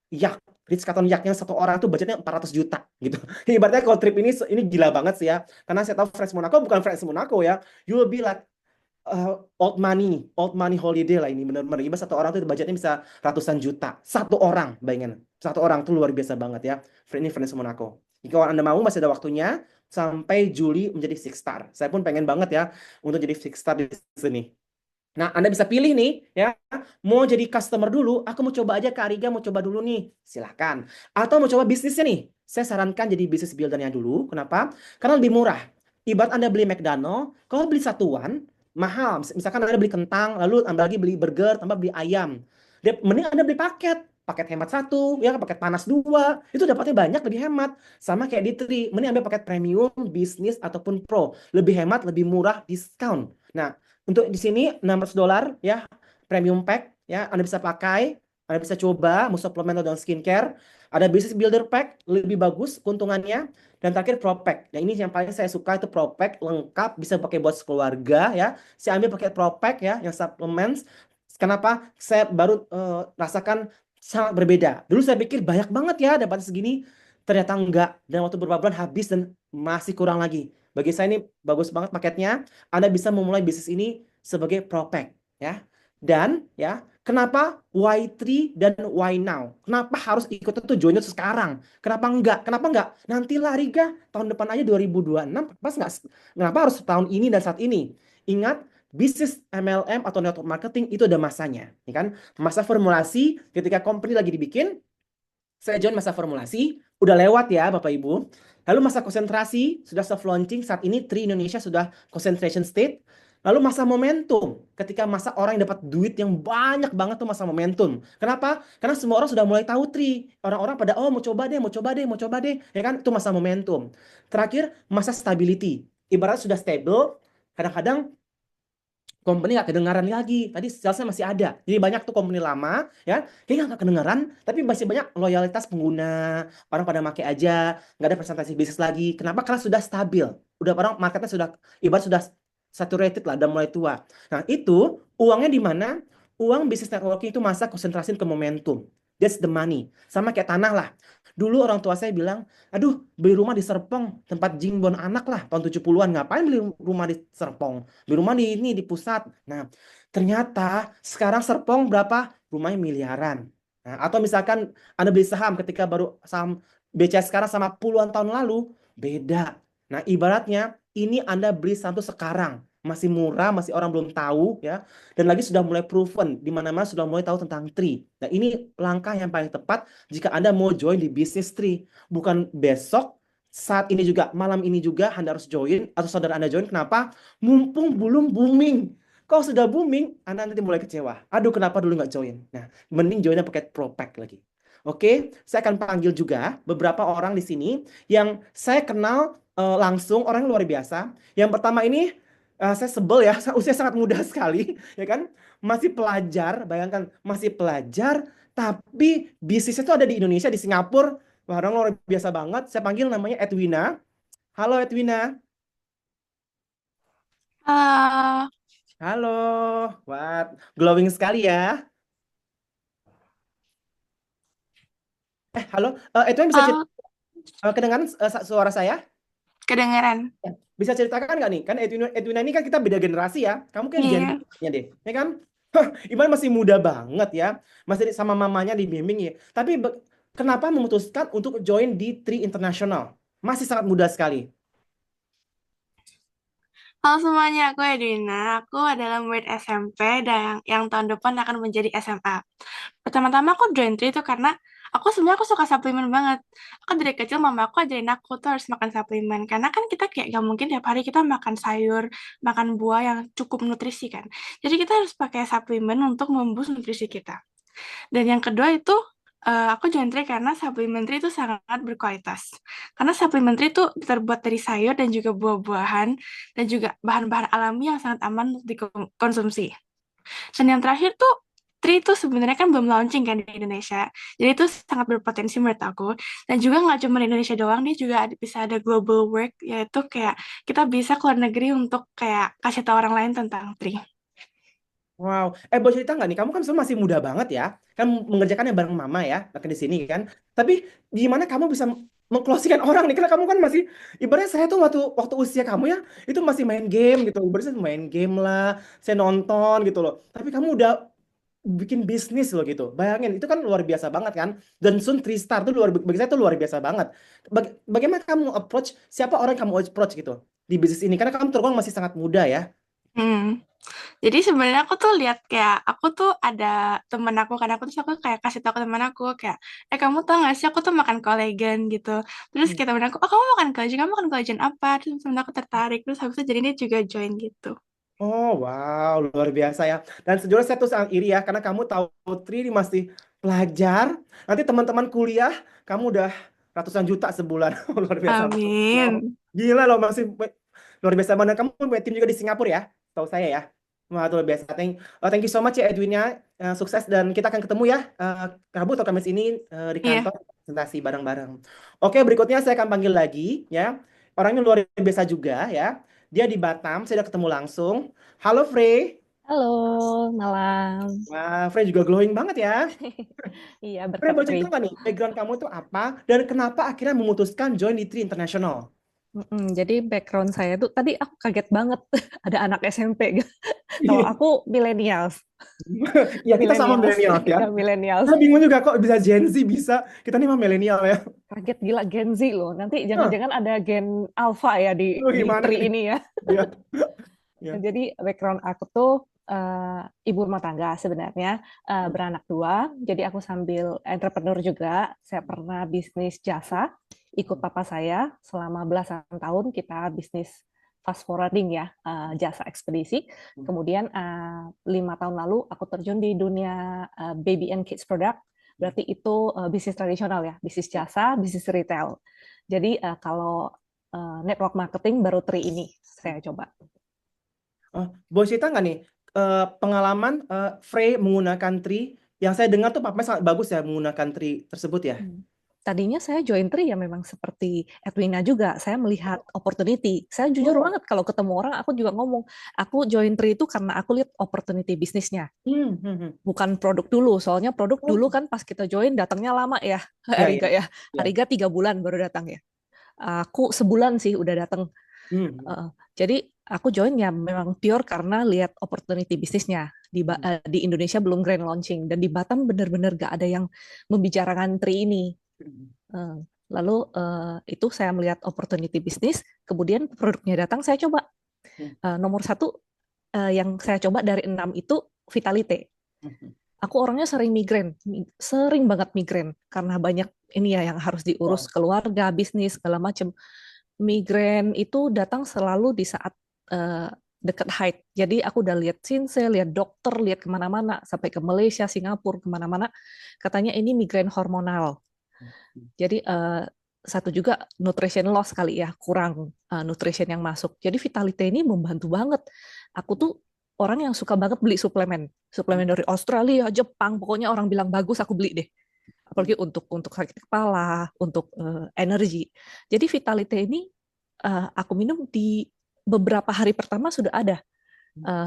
yacht, Ritz-Carlton yacht yang satu orang tuh budgetnya 400 juta gitu. Ibaratnya kalau trip ini gila banget sih ya. Karena saya tahu Friends Monaco bukan Friends Monaco ya. You will be like old money holiday lah ini benar-benar. Ibarat satu orang tuh budgetnya bisa ratusan juta. Satu orang, bayangin. Satu orang tuh luar biasa banget ya. Ini Friends Monaco. Jika Anda mau masih ada waktunya sampai Juli menjadi Six Star. Saya pun pengen banget ya untuk jadi Six Star di sini. Nah, Anda bisa pilih nih, ya, mau jadi customer dulu, aku mau coba aja ke Ariga, mau coba dulu nih, silahkan. Atau mau coba bisnisnya nih, saya sarankan jadi bisnis buildernya dulu. Kenapa? Karena lebih murah. Ibarat Anda beli McDonald, kalau beli satuan, mahal. Misalkan Anda beli kentang, lalu Anda lagi beli burger, tambah beli ayam. Mending Anda beli paket hemat satu, ya paket panas dua, itu dapatnya banyak, lebih hemat. Sama kayak di Tri, mending ambil paket premium, bisnis, ataupun pro. Lebih hemat, lebih murah, diskon. Nah, untuk di sini $600 ya, premium pack ya, Anda bisa pakai, Anda bisa coba mau suplemen atau skincare. Ada business builder pack lebih bagus keuntungannya, dan terakhir pro pack. Nah, ini yang paling saya suka itu pro pack lengkap, bisa pakai buat keluarga ya. Saya ambil pakai pro pack ya yang supplements. Kenapa? Saya baru rasakan sangat berbeda. Dulu saya pikir banyak banget ya dapat segini, ternyata enggak. Dan waktu beberapa bulan habis dan masih kurang lagi. Bagi saya ini bagus banget paketnya. Anda bisa memulai bisnis ini sebagai prospek ya. Dan ya, kenapa why 3 dan why now? Kenapa harus ikut itu join itu sekarang? Kenapa enggak? Kenapa enggak? Nanti lah Riga, tahun depan aja 2026, pas enggak? Kenapa harus tahun ini dan saat ini? Ingat, bisnis MLM atau network marketing itu ada masanya, ya kan? Masa formulasi ketika company lagi dibikin, saya join masa formulasi, udah lewat ya Bapak Ibu. Lalu masa konsentrasi, sudah soft launching, saat ini Tri Indonesia sudah concentration state. Lalu masa momentum, ketika masa orang yang dapat duit yang banyak banget tuh masa momentum. Kenapa? Karena semua orang sudah mulai tahu Tri. Orang-orang pada, oh mau coba deh, mau coba deh, mau coba deh. Ya kan? Itu masa momentum. Terakhir, masa stability. Ibarat sudah stable, kadang-kadang company nggak kedengaran lagi. Tadi salesnya masih ada. Jadi banyak tuh company lama, ya, kayaknya nggak kedengaran, tapi masih banyak loyalitas pengguna. Orang pada make aja, nggak ada presentasi bisnis lagi. Kenapa? Karena sudah stabil. Udah orang marketnya sudah, ibarat sudah saturated lah, udah mulai tua. Nah, itu uangnya di mana? Uang bisnis networking itu masa konsentrasi ke momentum. That's the money. Sama kayak tanah lah. Dulu orang tua saya bilang, aduh, beli rumah di Serpong, tempat jingbon anak lah, tahun 70-an. Ngapain beli rumah di Serpong? Beli rumah di ini, di pusat. Nah, ternyata sekarang Serpong berapa? Rumahnya miliaran. Nah, atau misalkan Anda beli saham ketika baru saham BCA sekarang sama puluhan tahun lalu, beda. Nah, ibaratnya ini Anda beli saham itu sekarang. Masih murah, masih orang belum tahu ya. Dan lagi sudah mulai proven, di mana-mana sudah mulai tahu tentang Tri. Nah, ini langkah yang paling tepat jika Anda mau join di bisnis Tri. Bukan besok, saat ini juga, malam ini juga Anda harus join, atau saudara Anda join. Kenapa? Mumpung belum booming. Kalau sudah booming, Anda nanti mulai kecewa. Aduh, kenapa dulu nggak join? Nah, mending joinnya pakai Pro Pack lagi. Oke, saya akan panggil juga beberapa orang di sini yang saya kenal langsung, orang yang luar biasa. Yang pertama ini, saya sebel ya, usia sangat muda sekali, ya kan? Masih pelajar, bayangkan, masih pelajar, tapi bisnisnya itu ada di Indonesia, di Singapura. Wah, orang luar biasa banget. Saya panggil namanya Edwina. Halo Edwina. Halo, Halo. Wah, glowing sekali ya. Halo. Edwina bisa cerita, halo, kedengaran suara saya? kedengeran. Ya. Bisa ceritakan nggak nih? Kan Edwina ini kan kita beda generasi ya. Kamu kan Gen Iya. Z-nya deh. Ya kan? Iman masih muda banget ya. Masih sama mamanya dibimbing ya. Tapi kenapa memutuskan untuk join di Tri International? Masih sangat muda sekali. Halo semuanya, aku Edwina. Aku adalah murid SMP dan yang tahun depan akan menjadi SMA. Pertama-tama aku join Tri itu karena sebenarnya aku suka suplemen banget. Aku dari kecil mama aku ajarin aku tuh harus makan suplemen. Karena kan kita kayak gak mungkin tiap hari kita makan sayur, makan buah yang cukup nutrisi kan. Jadi kita harus pakai suplemen untuk memboost nutrisi kita. Dan yang kedua itu Aku join Tri karena supplementary itu sangat berkualitas. Karena supplementary itu terbuat dari sayur dan juga buah-buahan dan juga bahan-bahan alami yang sangat aman untuk dikonsumsi. Dan yang terakhir tuh Tri itu sebenarnya kan belum launching kan di Indonesia. Jadi itu sangat berpotensi menurut aku. Dan juga nggak cuma di Indonesia doang, dia juga bisa ada global work, yaitu kayak kita bisa keluar negeri untuk kayak kasih tahu orang lain tentang Tri. Wow, boleh cerita nggak nih? Kamu kan sebenarnya masih muda banget ya, kan mengerjakannya bareng mama ya, makan di sini kan. Tapi gimana kamu bisa mengclosingkan orang nih? Karena kamu kan masih, ibaratnya saya tuh waktu waktu usia kamu ya, itu masih main game gitu. Ibaratnya saya main game lah, saya nonton gitu loh. Tapi kamu udah bikin bisnis loh gitu. Bayangin, itu kan luar biasa banget kan. Dan Sun Tristar tuh bagi saya tuh luar biasa banget. Bagaimana kamu approach, siapa orang yang kamu approach gitu di bisnis ini? Karena kamu tergolong masih sangat muda ya. Hmm. Jadi sebenarnya aku tuh lihat kayak aku tuh ada temen aku kan aku kayak kasih tahu ke temen aku kayak kamu tau gak sih aku tuh makan kolagen gitu. Terus kayak temen aku, oh kamu makan kolagen apa? Terus temen aku tertarik terus habis itu jadi dia juga join gitu. Oh wow, luar biasa ya. Dan sejujurnya saya tuh sangat iri ya, karena kamu tahu Tri ini masih pelajar. Nanti teman-teman kuliah, kamu udah ratusan juta sebulan. Luar biasa banget. Wow. Amin. Gila loh, masih luar biasa banget. Kamu punya tim juga di Singapura ya, tahu saya ya. Wah, itu luar biasa. Thank you so much ya Edwinnya. Sukses dan kita akan ketemu ya, Rabu atau Kamis ini di Iya. kantor presentasi bareng-bareng. Oke, berikutnya saya akan panggil lagi ya. Orangnya luar biasa juga ya. Dia di Batam, saya udah ketemu langsung. Halo Frey. Halo, malam. Wah, Frey juga glowing banget ya. Iya, Frey, berkat boleh Tri. cerita nggak nih, background kamu itu apa? Dan kenapa akhirnya memutuskan join di Tri International? Jadi background saya tuh tadi aku kaget banget ada anak SMP. Kalau aku millennials, Ya, kita sama milenial ya. ya millennials. Saya bingung juga kok bisa Gen Z bisa. Kita nih mah milenial ya. Kaget gila Gen Z loh. Nanti Hah, jangan-jangan ada Gen Alpha ya lu di gimana Tri nih? ini ya. Ya, ya. Jadi background aku tuh ibu rumah tangga sebenarnya, beranak dua. Jadi aku sambil entrepreneur juga. Saya pernah bisnis jasa, ikut papa saya selama belasan tahun kita bisnis fast forwarding ya, jasa ekspedisi. Kemudian 5 tahun lalu aku terjun di dunia baby and kids product. Berarti itu bisnis tradisional ya, bisnis jasa, bisnis retail. Jadi kalau network marketing baru Tri ini saya coba. Boleh cerita nggak nih pengalaman Frey menggunakan Tri? Yang saya dengar tuh papanya sangat bagus ya menggunakan Tri tersebut ya. Tadinya saya join Tri ya memang seperti Edwina juga. Saya melihat opportunity. Saya jujur banget kalau ketemu orang aku juga ngomong, aku join Tri itu karena aku lihat opportunity bisnisnya. Bukan produk dulu. Soalnya produk dulu kan pas kita join datangnya lama ya. Ariga ya. Ariga 3 bulan baru datang ya. Aku sebulan sih udah datang. Jadi aku join ya memang pure karena lihat opportunity bisnisnya. Di Indonesia belum grand launching dan di Batam benar-benar gak ada yang membicarakan Tri ini. Lalu itu saya melihat opportunity bisnis, kemudian produknya datang saya coba. Nomor 1 yang saya coba dari 6 itu Vitalite. Aku orangnya sering banget migrain karena banyak ini ya yang harus diurus keluarga, bisnis segala macam. Migrain itu datang selalu di saat dekat haid. Jadi aku udah lihat sinse, lihat dokter, lihat kemana-mana sampai ke Malaysia, Singapura, kemana-mana. Katanya ini migrain hormonal. Jadi satu juga nutrition loss kali ya, kurang nutrition yang masuk. Jadi Vitalite ini membantu banget. Aku tuh orang yang suka banget beli suplemen dari Australia, Jepang, pokoknya orang bilang bagus aku beli deh. Apalagi untuk sakit kepala, untuk energi. Jadi Vitalite ini aku minum di beberapa hari pertama sudah ada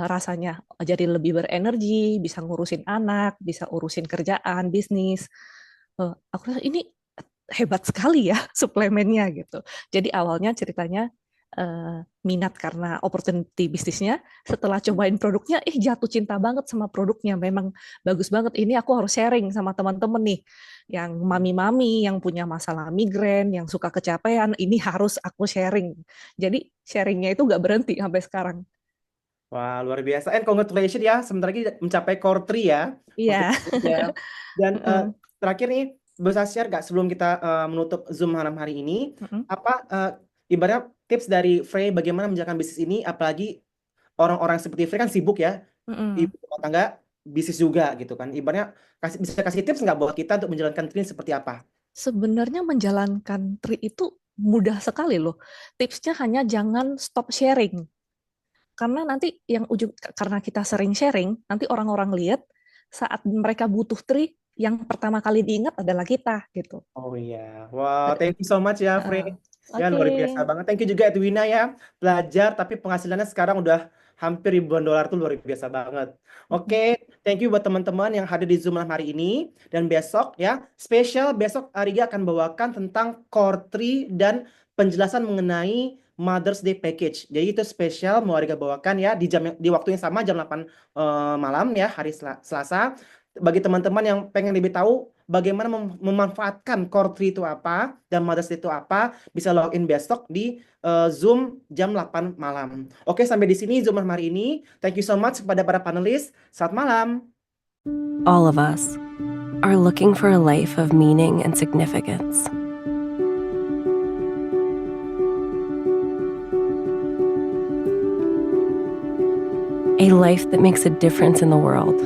rasanya. Jadi lebih berenergi, bisa ngurusin anak, bisa urusin kerjaan, bisnis. Aku rasa ini hebat sekali ya suplemennya gitu. Jadi awalnya ceritanya minat karena opportunity bisnisnya. Setelah cobain produknya, jatuh cinta banget sama produknya. Memang bagus banget. Ini aku harus sharing sama teman-teman nih, yang mami-mami yang punya masalah migrain, yang suka kecapean. Ini harus aku sharing. Jadi sharingnya itu nggak berhenti sampai sekarang. Wah, luar biasa. And congratulations ya, sebentar lagi mencapai core 3 ya. Iya. Dan terakhir nih, bisa share nggak sebelum kita menutup Zoom malam hari ini, apa ibaratnya tips dari Frey bagaimana menjalankan bisnis ini, apalagi orang-orang seperti Frey kan sibuk ya, ibu rumah tangga, bisnis juga gitu kan. Ibaratnya bisa kasih tips nggak buat kita untuk menjalankan Tri seperti apa? Sebenarnya menjalankan Tri itu mudah sekali loh. Tipsnya hanya jangan stop sharing. Karena nanti karena kita sering sharing, nanti orang-orang lihat saat mereka butuh Tri, yang pertama kali diingat adalah kita gitu. Oh iya, wow, thank you so much ya, Frey. Ya luar biasa Oke. banget. Thank you juga Edwina ya, belajar tapi penghasilannya sekarang udah hampir ribuan dolar tuh luar biasa banget. Oke, thank you buat teman-teman yang hadir di Zoom malam hari ini. Dan besok ya, spesial besok Ariga akan bawakan tentang core tree dan penjelasan mengenai Mother's Day Package. Jadi itu spesial mau Ariga bawakan ya di waktu yang sama jam 8 malam ya, hari Selasa. Bagi teman-teman yang pengen lebih tahu bagaimana memanfaatkan core tree itu apa dan Mother's Day itu apa, bisa login besok di Zoom jam 8 malam. Oke, sampai di sini Zoom malam hari ini. Thank you so much kepada para panelis. Selamat malam. All of us are looking for a life of meaning and significance. A life that makes a difference in the world.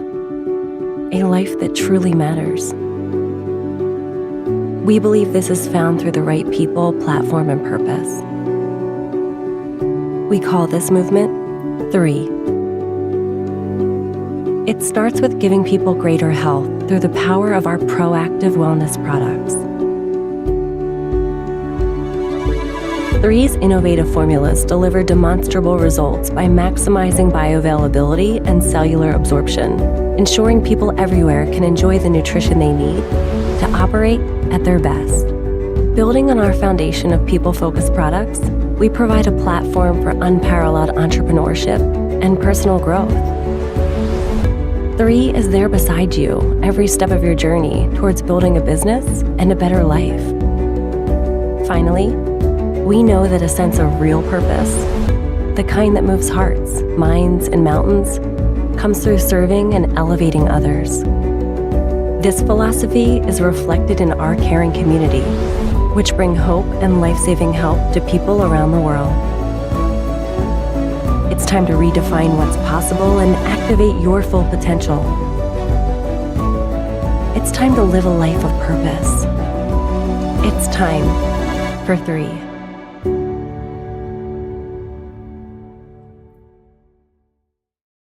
A life that truly matters. We believe this is found through the right people, platform, and purpose. We call this movement 3. It starts with giving people greater health through the power of our proactive wellness products. 3's innovative formulas deliver demonstrable results by maximizing bioavailability and cellular absorption, ensuring people everywhere can enjoy the nutrition they need to operate at their best. Building on our foundation of people-focused products, we provide a platform for unparalleled entrepreneurship and personal growth. 3 is there beside you every step of your journey towards building a business and a better life. Finally, we know that a sense of real purpose, the kind that moves hearts, minds, and mountains, comes through serving and elevating others. This philosophy is reflected in our caring community, which bring hope and life-saving help to people around the world. It's time to redefine what's possible and activate your full potential. It's time to live a life of purpose. It's time for 3.